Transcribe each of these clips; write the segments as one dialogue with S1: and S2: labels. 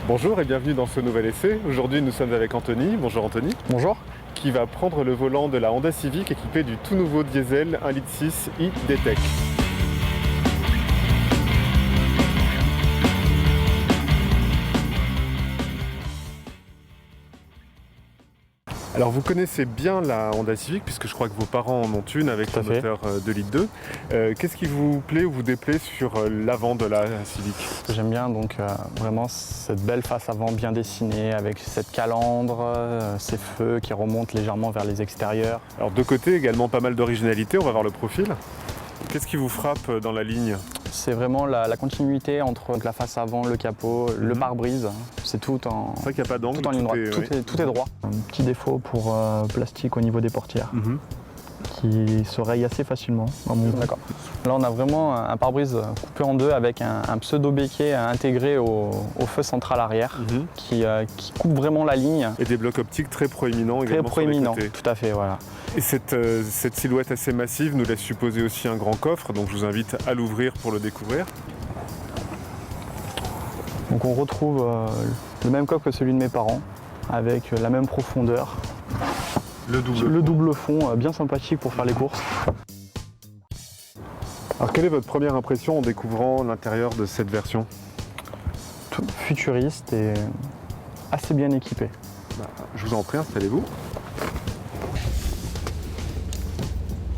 S1: Bonjour et bienvenue dans ce nouvel essai. Aujourd'hui nous sommes avec Anthony. Bonjour Anthony.
S2: Bonjour.
S1: Qui va prendre le volant de la Honda Civic équipée du tout nouveau diesel 1,6 litre e-DTEC. Alors vous connaissez bien la Honda Civic puisque je crois que vos parents en ont une avec le moteur 2,2 litres. Qu'est-ce qui vous plaît ou vous déplaît sur l'avant de la Civic?
S2: J'aime bien donc vraiment cette belle face avant bien dessinée avec cette calandre, ces feux qui remontent légèrement vers les extérieurs.
S1: Alors de côté également pas mal d'originalité, on va voir le profil. Qu'est-ce qui vous frappe dans la ligne?
S2: C'est vraiment la continuité entre la face avant, le capot, le pare-brise. C'est tout en,
S1: c'est vrai qu'il n'y a pas d'angle,
S2: tout en ligne droite, tout est droit. Un petit défaut pour plastique au niveau des portières qui se raye assez facilement. D'accord. Là on a vraiment un pare-brise coupé en deux avec un pseudo-béquet intégré au feu central arrière qui coupe vraiment la ligne.
S1: Et des blocs optiques très proéminents également.
S2: Très proéminents, tout à fait, voilà.
S1: Et cette silhouette assez massive nous laisse supposer aussi un grand coffre, donc je vous invite à l'ouvrir pour le découvrir.
S2: Donc on retrouve le même coffre que celui de mes parents, avec la même profondeur. Le double fond, bien sympathique pour faire les courses.
S1: Alors quelle est votre première impression en découvrant l'intérieur de cette version?
S2: Tout futuriste et assez bien équipé.
S1: Je vous en prie, installez-vous.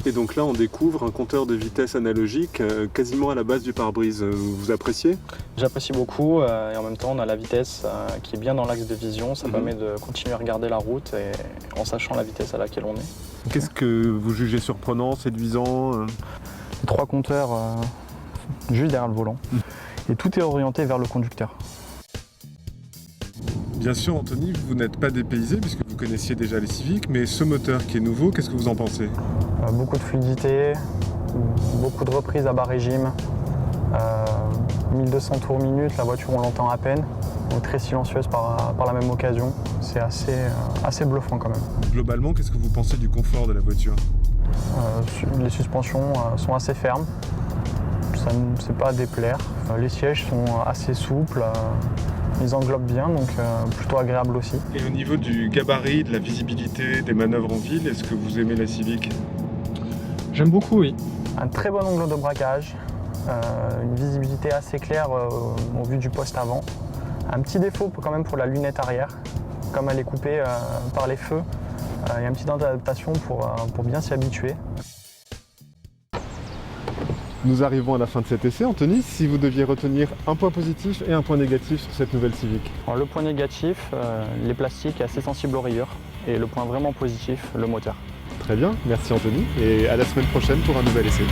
S1: Et donc là, on découvre un compteur de vitesse analogique quasiment à la base du pare-brise. Vous appréciez?
S2: J'apprécie beaucoup et en même temps, on a la vitesse qui est bien dans l'axe de vision. Ça permet de continuer à regarder la route et en sachant la vitesse à laquelle on est.
S1: Qu'est-ce que vous jugez surprenant, séduisant?
S2: Les 3 compteurs juste derrière le volant. Et tout est orienté vers le conducteur.
S1: Bien sûr, Anthony, vous n'êtes pas dépaysé puisque vous connaissiez déjà les Civic, mais ce moteur qui est nouveau, qu'est-ce que vous en pensez?
S2: Beaucoup de fluidité, beaucoup de reprises à bas régime, 1200 tours minute, la voiture on l'entend à peine, donc très silencieuse par la même occasion. C'est assez bluffant quand même.
S1: Globalement, qu'est-ce que vous pensez du confort de la voiture?
S2: Les suspensions sont assez fermes, ça ne sait pas déplaire. Les sièges sont assez souples. Ils englobent bien, donc plutôt agréable aussi.
S1: Et au niveau du gabarit, de la visibilité, des manœuvres en ville, est-ce que vous aimez la Civic?
S3: J'aime beaucoup, oui.
S2: Un très bon angle de braquage, une visibilité assez claire au vu du poste avant. Un petit défaut quand même pour la lunette arrière, comme elle est coupée par les feux, il y a une petite adaptation pour bien s'y habituer.
S1: Nous arrivons à la fin de cet essai, Anthony. Si vous deviez retenir un point positif et un point négatif sur cette nouvelle Civic?
S2: Alors, le point négatif, les plastiques assez sensibles aux rayures. Et le point vraiment positif, le moteur.
S1: Très bien, merci Anthony. Et à la semaine prochaine pour un nouvel essai.